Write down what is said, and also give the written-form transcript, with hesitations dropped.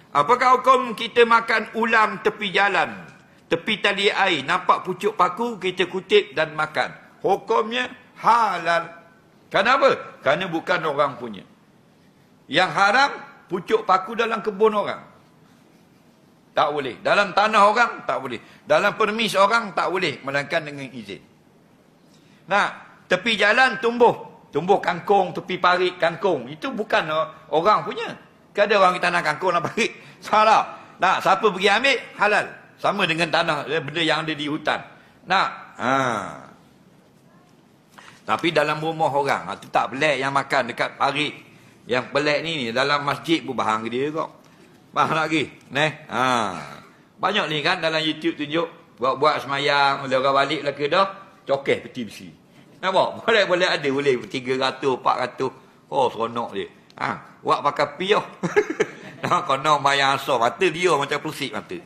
Apakah hukum kita makan ulam tepi jalan, tepi tali air, nampak pucuk paku, kita kutip dan makan? Hukumnya halal. Kenapa? Kerana bukan orang punya. Yang haram, pucuk paku dalam kebun orang. Tak boleh. Dalam tanah orang, tak boleh. Dalam permis orang, tak boleh. Melainkan dengan izin. Nah, tepi jalan tumbuh kangkung, tepi parit kangkung. Itu bukan orang punya. Ada orang tanah kangkung dan parit. Salah. Nah, siapa pergi ambil, halal. Sama dengan tanah, benda yang ada di hutan. Nah, tapi dalam rumah orang, itu tak pelik yang makan dekat parit. Yang pelik ni, dalam masjid pun bahang dia kok. Bahang lagi. Banyak ni kan dalam YouTube tunjuk. Buat semayang, orang balik lah ke dah. Cokeh peti besi. Nampak? Boleh ada. Boleh 300, 400. Oh, seronok dia. Buat pakai piah. Konon bayar asal. Mata dia macam pusik mata.